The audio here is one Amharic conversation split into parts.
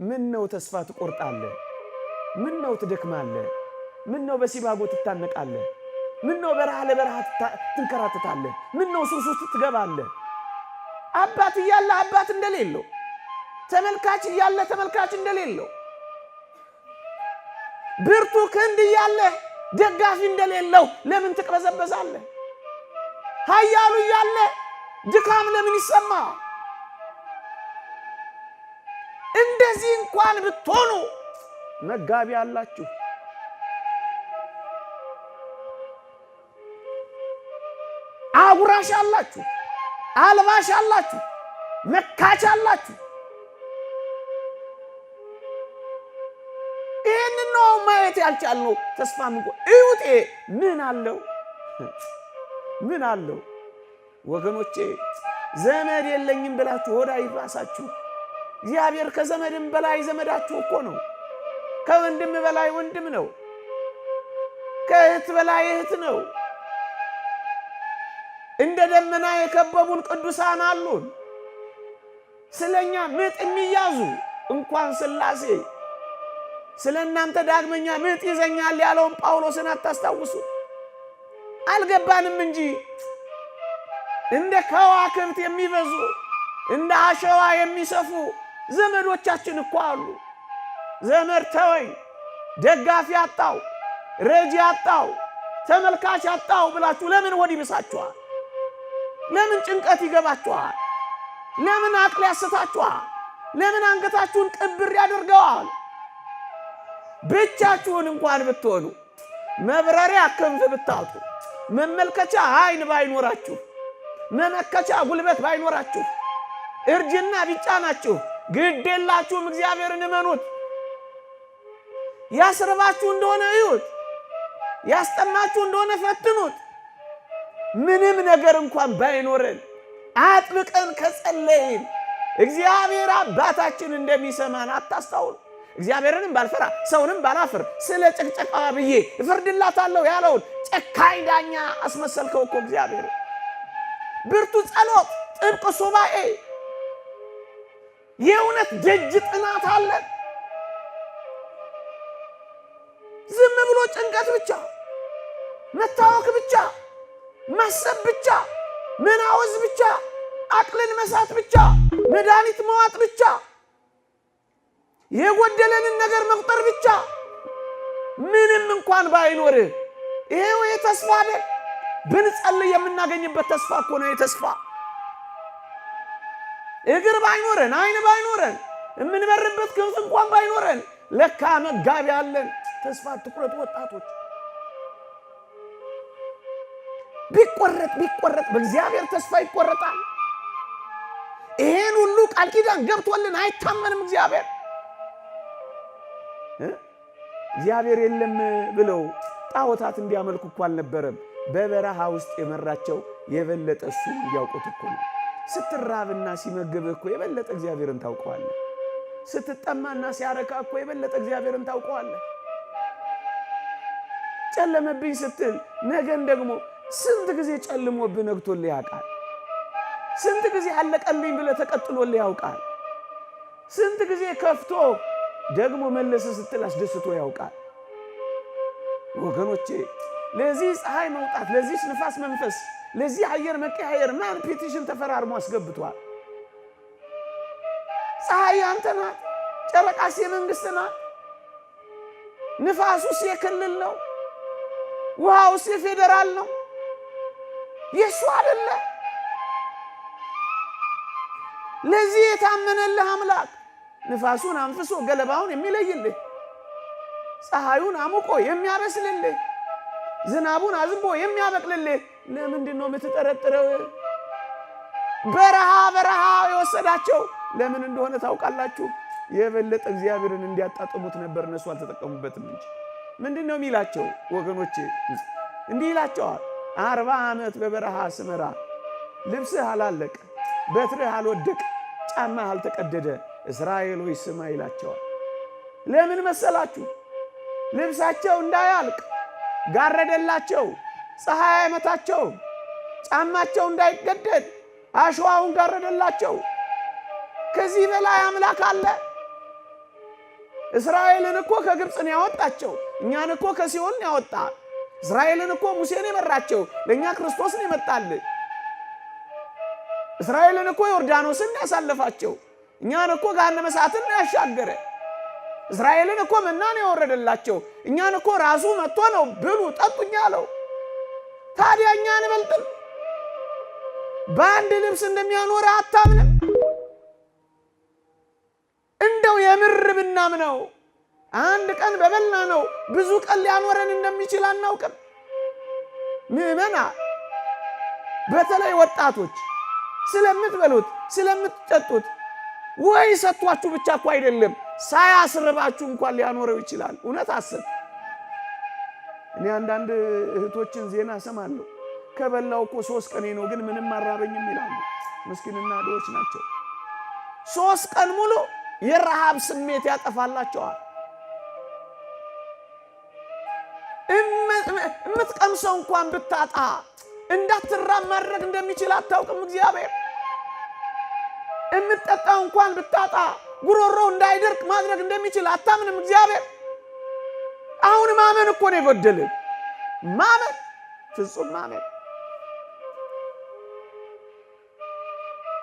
ምን ነው ተስፋ ትቆርጣለህ? ምን ነው ትደክማለህ? ምን ነው በሲባጎ ትታነቃለህ? ምን ነው በረሃ ለበረሃ ትንከራተታለህ? ምን ነው ሱስ ውስጥ ትገባለህ? አባት እያለ አባት እንደሌለው፣ ተመልካች እያለ ተመልካች እንደሌለው፣ ብርቱ ክንድ እያለ ደጋፊ እንደሌለው ለምን ትቅበዘበዛለህ? ኃያሉ እያለ ድካም ለምን ይሰማ? እንደዚህ እንኳን ብትሆኑ መጋቢ አላችሁ፣ አጉራሽ አላችሁ፣ አልባሽ አላችሁ፣ መካች አላችሁ። ይህንን ነው ማየት ያልቻልነው። ተስፋ ምን እዩት። ምን አለው? ምን አለው? ወገኖቼ ዘመድ የለኝም ብላችሁ ሆዳ ይባሳችሁ። እግዚአብሔር ከዘመድም በላይ ዘመዳችሁ እኮ ነው። ከወንድም በላይ ወንድም ነው። ከእህት በላይ እህት ነው። እንደ ደመና የከበቡን ቅዱሳን አሉን። ስለኛ ምጥ የሚያዙ እንኳን ሥላሴ ስለናንተ ዳግመኛ ምጥ ይዘኛል ያለውን ጳውሎስን አታስታውሱ? አልገባንም እንጂ እንደ ከዋክብት የሚበዙ እንደ አሸዋ የሚሰፉ ዘመዶቻችን እኮ አሉ። ዘመድ ተወኝ፣ ደጋፊ አጣው፣ ረጂ አጣው፣ ተመልካች አጣው ብላችሁ ለምን ወዲ ብሳችኋል? ለምን ጭንቀት ይገባችኋል? ለምን አቅል ያስታችኋል? ለምን አንገታችሁን ቅብር ያደርገዋል? ብቻችሁን እንኳን ብትሆኑ መብረሪያ ክንፍ ብታጡ መመልከቻ አይን ባይኖራችሁ መመከቻ ጉልበት ባይኖራችሁ እርጅና ቢጫናችሁ ግድ የላችሁም። እግዚአብሔርን እመኑት። ያስርባችሁ እንደሆነ እዩት፣ ያስጠማችሁ እንደሆነ ፈትኑት። ምንም ነገር እንኳን ባይኖረን አጥብቀን ከጸለይን እግዚአብሔር አባታችን እንደሚሰማን አታስታውሉ? እግዚአብሔርንም ባልፈራ ሰውንም ባላፍር ስለ ጭቅጨቃ ብዬ እፈርድላታለሁ ያለውን ጨካኝ ዳኛ አስመሰልከው እኮ እግዚአብሔር። ብርቱ ጸሎት፣ ጥብቅ ሱባኤ፣ የእውነት ደጅ ጥናት አለ። ዝም ብሎ ጭንቀት ብቻ፣ መታወክ ብቻ፣ ማሰብ ብቻ፣ መናወዝ ብቻ፣ አቅልን መሳት ብቻ፣ መድኃኒት መዋጥ ብቻ፣ የጎደለንን ነገር መቁጠር ብቻ። ምንም እንኳን ባይኖር ይሄው የተስፋ አይደል? ብንጸልይ የምናገኝበት ተስፋ እኮ ነው። የተስፋ እግር ባይኖረን፣ አይን ባይኖረን፣ የምንበርበት ክንፍ እንኳን ባይኖረን ለካ መጋቢ አለን። ተስፋ አትቁረጡ ወጣቶች። ቢቆረጥ በእግዚአብሔር ተስፋ ይቆረጣል። ይሄን ሁሉ ቃል ኪዳን ገብቶልን አይታመንም እግዚአብሔር። እግዚአብሔር የለም ብለው ጣዖታት እንዲያመልኩ እኮ አልነበረም። በበረሃ ውስጥ የመራቸው የበለጠ እሱ እንዲያውቁት እኮ ነው። ስትራብና ሲመግብህ እኮ የበለጠ እግዚአብሔርን ታውቀዋለህ። ስትጠማና ሲያረካ እኮ የበለጠ እግዚአብሔርን ታውቀዋለህ። ጨለመብኝ ስትል ነገን ደግሞ ስንት ጊዜ ጨልሞብህ ነግቶልህ ያውቃል። ስንት ጊዜ አለቀልኝ ብለህ ተቀጥሎልህ ያውቃል። ስንት ጊዜ ከፍቶ ደግሞ መለስ ስትል አስደስቶ ያውቃል። ወገኖቼ ለዚህ ፀሐይ መውጣት፣ ለዚህ ንፋስ መንፈስ፣ ለዚህ አየር መቀያየር ማን ፔቲሽን ተፈራርሞ አስገብቷል? ፀሐይ ያንተ ናት፣ ጨረቃስ የመንግስት ናት፣ ንፋሱስ የክልል ነው፣ ውሃውስ የፌደራል ነው። የሱ አይደለ? ለዚህ የታመነልህ አምላክ ንፋሱን አንፍሶ ገለባውን የሚለይልህ፣ ፀሐዩን አሙቆ የሚያበስልልህ፣ ዝናቡን አዝንቦ የሚያበቅልልህ ለምንድን ነው የምትጠረጥረው? በረሃ የወሰዳቸው ለምን እንደሆነ ታውቃላችሁ? የበለጠ እግዚአብሔርን እንዲያጣጥሙት ነበር። እነሱ አልተጠቀሙበትም እንጂ ምንድን ነው የሚላቸው ወገኖቼ? እንዲህ ይላቸዋል። 40 ዓመት በበረሃ ስመራ ልብስህ አላለቀ፣ በትርህ አልወደቅ፣ ጫማህ አልተቀደደ፣ እስራኤል ሆይ ስማ ይላቸዋል። ለምን መሰላችሁ? ልብሳቸው እንዳያልቅ ጋረደላቸው፣ ፀሐይ አይመታቸው፣ ጫማቸው እንዳይገደድ አሸዋውን ጋረደላቸው። ከዚህ በላይ አምላክ አለ? እስራኤልን እኮ ከግብፅ ነው ያወጣቸው። እኛን እኮ ከሲኦል ነው ያወጣ። እስራኤልን እኮ ሙሴን የመራቸው፣ ለእኛ ክርስቶስን የመጣልን። እስራኤልን እኮ ዮርዳኖስን ያሳለፋቸው፣ እኛን እኮ ገሃነመ እሳትን ያሻገረ። እስራኤልን እኮ መናን ያወረደላቸው፣ እኛን እኮ ራሱ መጥቶ ነው ብሉ ጠጡኛ አለው። ታዲያ እኛን በልጥን በአንድ ልብስ እንደሚያኖር አታምንም? እንደው የምር ብናምነው አንድ ቀን በበላ ነው ብዙ ቀን ሊያኖረን እንደሚችል አናውቅም? ምዕመና በተለይ ወጣቶች ስለምትበሉት ስለምትጠጡት ወይ ሰጥቷችሁ ብቻ እኮ አይደለም ሳያስርባችሁ እንኳን ሊያኖረው ይችላል። እውነት አስብ። እኔ አንዳንድ እህቶችን ዜና ሰማለሁ። ከበላው እኮ 3 ቀኔ ነው ግን ምንም አራበኝም ይላሉ። ምስኪንና ድሆች ናቸው። 3 ቀን ሙሉ የረሃብ ስሜት ያጠፋላቸዋል። እምትቀምሰው እንኳን ብታጣ እንዳትራብ ማድረግ እንደሚችል አታውቅም እግዚአብሔር። እምትጠጣው እንኳን ብታጣ ጉሮሮ እንዳይደርቅ ማድረግ እንደሚችል አታምንም እግዚአብሔር? አሁን ማመን እኮ ነው የጎደለን። ማመን፣ ፍጹም ማመን።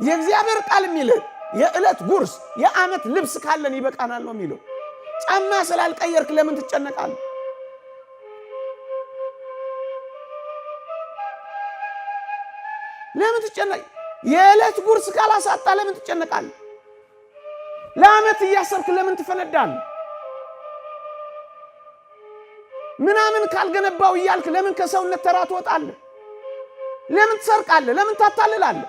የእግዚአብሔር ቃል የሚለው የዕለት ጉርስ የዓመት ልብስ ካለን ይበቃናል ነው የሚለው። ጫማ ስላልቀየርክ ለምን ትጨነቃለህ? ለምን ትጨነቅ? የዕለት ጉርስ ካላሳጣ ለምን ትጨነቃለህ? ለዓመት እያሰብክ ለምን ትፈነዳለህ? ምናምን ካልገነባው እያልክ ለምን ከሰውነት ተራ ትወጣለህ? ለምን ትሰርቃለህ? ለምን ታታልላለህ?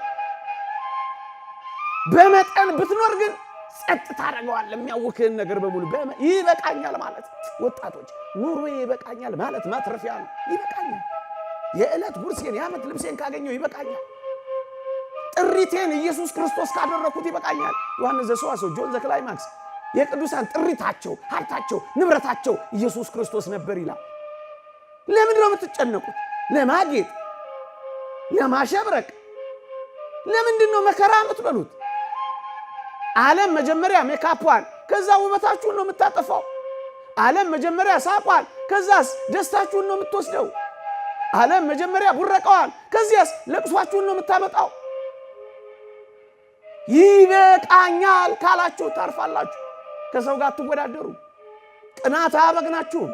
በመጠን ብትኖር ግን ጸጥ ታደርገዋለህ። የሚያውክህን ነገር በሙሉ ይበቃኛል ማለት። ወጣቶች ኑሮ ይበቃኛል ማለት ማትረፊያ ነው። ይበቃኛል፣ የዕለት ጉርሴን የዓመት ልብሴን ካገኘው ይበቃኛል፣ ጥሪቴን ኢየሱስ ክርስቶስ ካደረኩት ይበቃኛል። ዮሐንስ ዘሰዋስው ጆን ዘክላይማክስ የቅዱሳን ጥሪታቸው ሀብታቸው ንብረታቸው ኢየሱስ ክርስቶስ ነበር ይላል። ለምንድን ነው የምትጨነቁት? ለማጌጥ ለማሸብረቅ። ለምንድን ነው መከራ የምትበሉት? ዓለም መጀመሪያ ሜካፕዋን ከዛ ውበታችሁን ነው የምታጠፋው። ዓለም መጀመሪያ ሳቋን ከዛስ ደስታችሁን ነው የምትወስደው። ዓለም መጀመሪያ ቡረቃዋን ከዚያስ ለቅሷችሁን ነው የምታመጣው። ይበቃኛል ካላችሁ ታርፋላችሁ። ከሰው ጋር አትወዳደሩ። ቅናት አያበግናችሁም።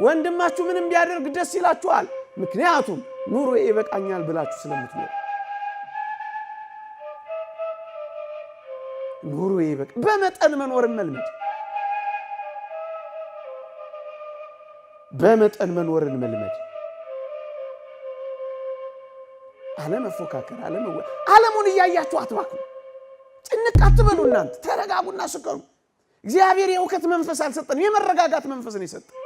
ወንድማችሁ ምንም ቢያደርግ ደስ ይላችኋል። ምክንያቱም ኑሮ ይበቃኛል ብላችሁ ስለምትኖሩ። ኑሮ ይበቃ። በመጠን መኖርን መልመድ። በመጠን መኖርን መልመድ። አለመፎካከር፣ ዓለሙን እያያችሁ አትባክኑ። ጭንቅ አትበሉ። እናንተ ተረጋጉና ስከሩ። እግዚአብሔር የእውከት መንፈስ አልሰጠን፣ የመረጋጋት መንፈስ ነው የሰጠን።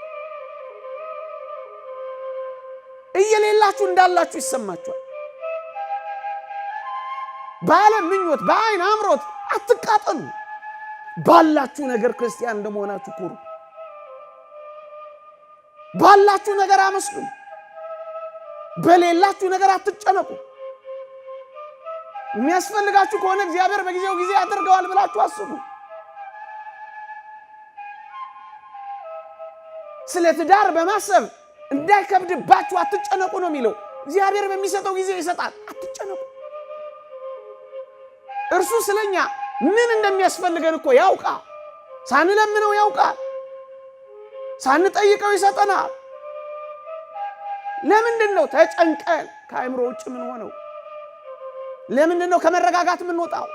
እየሌላችሁ እንዳላችሁ ይሰማችኋል። በዓለም ምኞት በአይን አምሮት አትቃጠሉ። ባላችሁ ነገር ክርስቲያን እንደመሆናችሁ ኩሩ። ባላችሁ ነገር አመስግኑ። በሌላችሁ ነገር አትጨነቁ። የሚያስፈልጋችሁ ከሆነ እግዚአብሔር በጊዜው ጊዜ ያደርገዋል ብላችሁ አስቡ። ስለ ትዳር በማሰብ እንዳይከብድባችሁ አትጨነቁ ነው የሚለው። እግዚአብሔር በሚሰጠው ጊዜ ይሰጣል። አትጨነቁ። እርሱ ስለኛ ምን እንደሚያስፈልገን እኮ ያውቃል። ሳንለምነው ያውቃል። ሳንጠይቀው ይሰጠናል። ለምንድን ነው ተጨንቀን ከአእምሮ ውጭ ምን ሆነው? ለምንድን ነው ከመረጋጋት ምን ወጣው?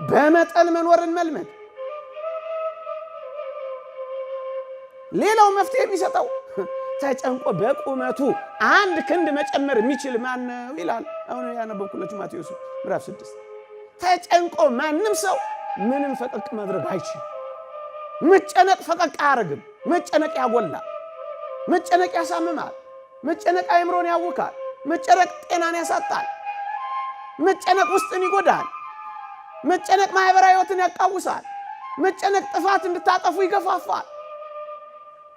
በመጠን መኖርን መልመድ። ሌላው መፍትሄ የሚሰጠው ተጨንቆ በቁመቱ 1 ክንድ መጨመር የሚችል ማን ነው ይላል። አሁን ያነበብኩላችሁ ማቴዎስ ምዕራፍ 6። ተጨንቆ ማንም ሰው ምንም ፈቀቅ ማድረግ አይችልም። መጨነቅ ፈቀቅ አያደርግም። መጨነቅ ያጎላል። መጨነቅ ያሳምማል። መጨነቅ አእምሮን ያውካል። መጨነቅ ጤናን ያሳጣል። መጨነቅ ውስጥን ይጎዳል። መጨነቅ ማህበራዊ ህይወትን ያቃውሳል። መጨነቅ ጥፋት እንድታጠፉ ይገፋፋል።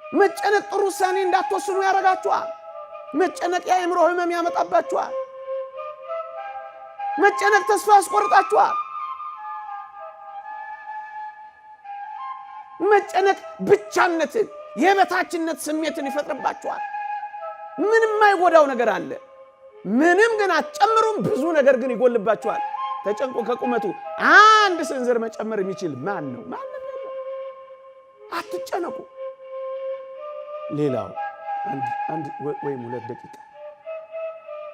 መጨነቅ ጥሩ ውሳኔ እንዳትወስኑ ያደርጋችኋል። መጨነቅ የአእምሮ ህመም ያመጣባችኋል። መጨነቅ ተስፋ ያስቆርጣችኋል። መጨነቅ ብቻነትን የበታችነት ስሜትን ይፈጥርባችኋል። ምንም የማይጎዳው ነገር አለ፣ ምንም ግን አትጨምሩም። ብዙ ነገር ግን ይጎልባችኋል። ተጨንቆ ከቁመቱ አንድ ስንዝር መጨመር የሚችል ማን ነው? ማንም የለም። አትጨነቁ። ሌላው አንድ ወይም 2 ደቂቃ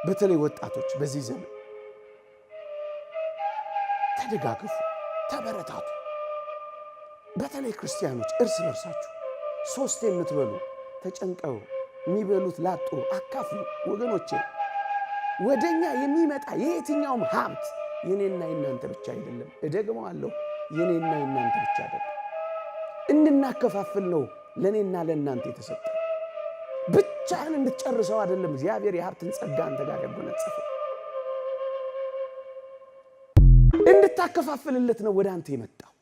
በተለይ ወጣቶች በዚህ ዘመን ተደጋግፉ፣ ተበረታቱ። በተለይ ክርስቲያኖች እርስ በርሳችሁ 3 የምትበሉ ተጨንቀው የሚበሉት ላጡ አካፍሉ። ወገኖቼ ወደኛ የሚመጣ የየትኛውም ሀብት የኔና የናንተ ብቻ አይደለም። እደግመዋለሁ፣ የኔና የናንተ ብቻ አይደለም። እንድናከፋፍል ነው ለኔና ለናንተ የተሰጠ። ብቻህን እንድትጨርሰው አይደለም እግዚአብሔር የሀብትን ጸጋ አንተ ጋር ያጎናጸፈው። እንድታከፋፍልለት ነው ወደ አንተ የመጣው።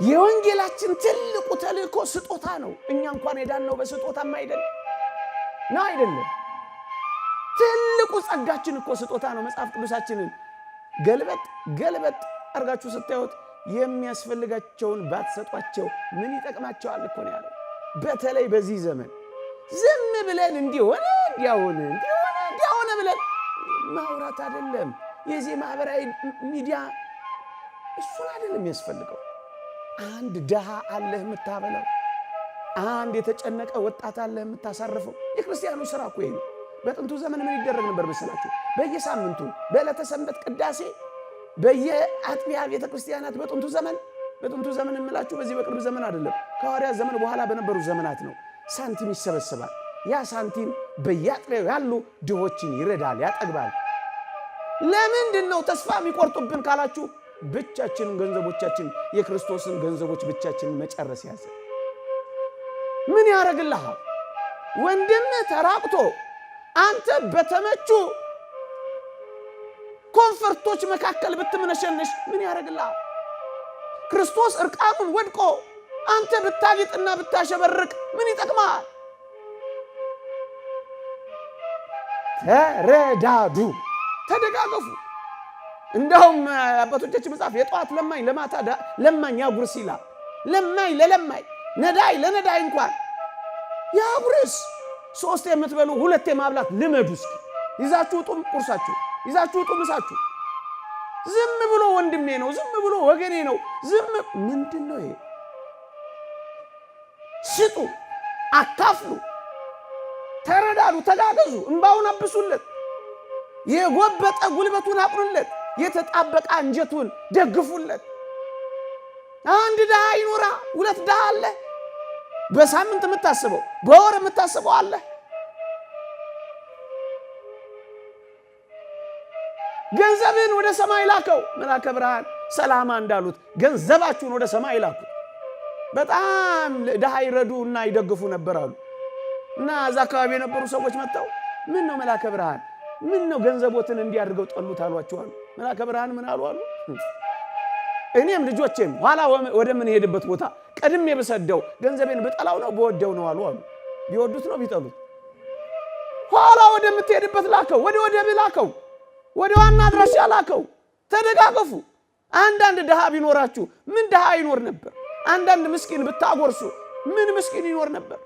የወንጌላችን ትልቁ ተልእኮ ስጦታ ነው። እኛ እንኳን የዳነው በስጦታም አይደለም። ትልቁ ጸጋችን እኮ ስጦታ ነው። መጽሐፍ ቅዱሳችንን ገልበጥ አርጋችሁ ስታዩት የሚያስፈልጋቸውን ባትሰጧቸው ምን ይጠቅማቸዋል እኮ ነው ያለው። በተለይ በዚህ ዘመን ዝም ብለን እንዲሆነ ብለን ማውራት አይደለም። የዚህ ማህበራዊ ሚዲያ እሱን አይደለም የሚያስፈልገው። አንድ ድሃ አለህ የምታበላው፣ አንድ የተጨነቀ ወጣት አለህ የምታሳርፈው። የክርስቲያኑ ስራ እኮ ይሄ ነው። በጥንቱ ዘመን ምን ይደረግ ነበር መሰላችሁ? በየሳምንቱ በዕለተ ሰንበት ቅዳሴ በየአጥቢያ ቤተ ክርስቲያናት በጥንቱ ዘመን የምላችሁ በዚህ በቅርብ ዘመን አይደለም፣ ከሐዋርያት ዘመን በኋላ በነበሩ ዘመናት ነው። ሳንቲም ይሰበሰባል። ያ ሳንቲም በየአጥቢያው ያሉ ድሆችን ይረዳል፣ ያጠግባል። ለምንድን ነው ተስፋ የሚቆርጡብን ካላችሁ፣ ብቻችንን ገንዘቦቻችን የክርስቶስን ገንዘቦች ብቻችንን መጨረስ ያዘ። ምን ያደርግልሃል? ወንድምህ ተራቅቶ አንተ በተመቹ ኮንፈርቶች መካከል ብትመነሸንሽ ምን ያደርግልሃል? ክርስቶስ እርቃኑን ወድቆ አንተ ብታጌጥና ብታሸበርቅ ምን ይጠቅማል? ተረዳዱ፣ ተደጋገፉ። እንደውም አባቶቻችን መጽሐፍ የጧት ለማኝ ለማታ ለማኝ ያጉርስ ይላል። ለማኝ ለለማኝ፣ ነዳይ ለነዳይ እንኳን ያጉርስ። 3 የምትበሉ 2 የማብላት ልመዱ። እስኪ ይዛችሁ ውጡ ቁርሳችሁ፣ ይዛችሁ ውጡ ምሳችሁ። ዝም ብሎ ወንድሜ ነው፣ ዝም ብሎ ወገኔ ነው፣ ምንድን ነው ይሄ? ስጡ፣ አካፍሉ፣ ተረዳዱ፣ ተጋገዙ። እንባውን አብሱለት፣ የጎበጠ ጉልበቱን አቅኑለት፣ የተጣበቀ አንጀቱን ደግፉለት። አንድ ድሃ ይኖራ፣ 2 ድሃ አለ። በሳምንት የምታስበው በወር የምታስበው አለ። ገንዘብን ወደ ሰማይ ላከው። መልአከ ብርሃን ሰላማ እንዳሉት ገንዘባችሁን ወደ ሰማይ ላኩ። በጣም ድሃ ይረዱ እና ይደግፉ ነበር አሉ። እና እዛ አካባቢ የነበሩ ሰዎች መጥተው ምን ነው መልአከ ብርሃን ምን ነው ገንዘቦትን እንዲያድርገው ጠሉት አሏቸው አሉ። መልአከ ብርሃን ምን አሉ? እኔም ልጆቼም ኋላ ወደ ምን ሄድበት ቦታ ቀድሜ በሰደው ገንዘቤን በጠላው ነው በወደው ነው አሉ። ቢወዱት ነው ቢጠሉት? ኋላ ወደ ምትሄድበት ላከው፣ ወደ ላከው፣ ወደ ዋና አድራሻ ላከው። ተደጋገፉ። አንዳንድ ድሃ ቢኖራችሁ ምን ድሃ ይኖር ነበር? አንዳንድ ምስኪን ብታጎርሱ ምን ምስኪን ይኖር ነበር?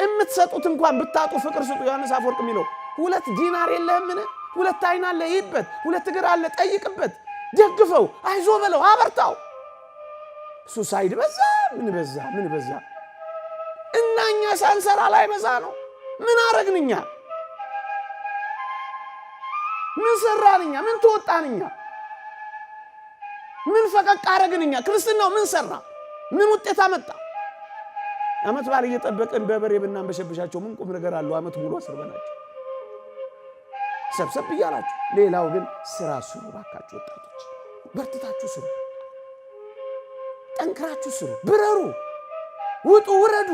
እምትሰጡት እንኳን ብታጡ ፍቅር ስጡ። ዮሐንስ አፈወርቅ የሚለው 2 ዲናር የለህምን? 2 አይን አለ ይበት፣ 2 እግር አለ ጠይቅበት፣ ደግፈው፣ አይዞ በለው፣ አበርታው። ሱሳይድ በዛ ምን በዛ። እናኛ ሳንሰራ ላይ በዛ ነው። ምን አረግንኛ? ምን ሰራንኛ? ምን ተወጣንኛ? ምን ፈቀቅ አረግንኛ? ክርስትናው ምን ሰራ? ምን ውጤት አመጣ? አመት በዓል እየጠበቅን በበሬ ብናንበሸብሻቸው ምን ቁም ነገር አለው? አመት ሙሉ አስርበናቸው ሰብሰብ እያላችሁ። ሌላው ግን ስራ ስሩ ባካችሁ። ወጣቶች በርትታችሁ ስሩ፣ ጠንክራችሁ ስሩ፣ ብረሩ፣ ውጡ፣ ውረዱ።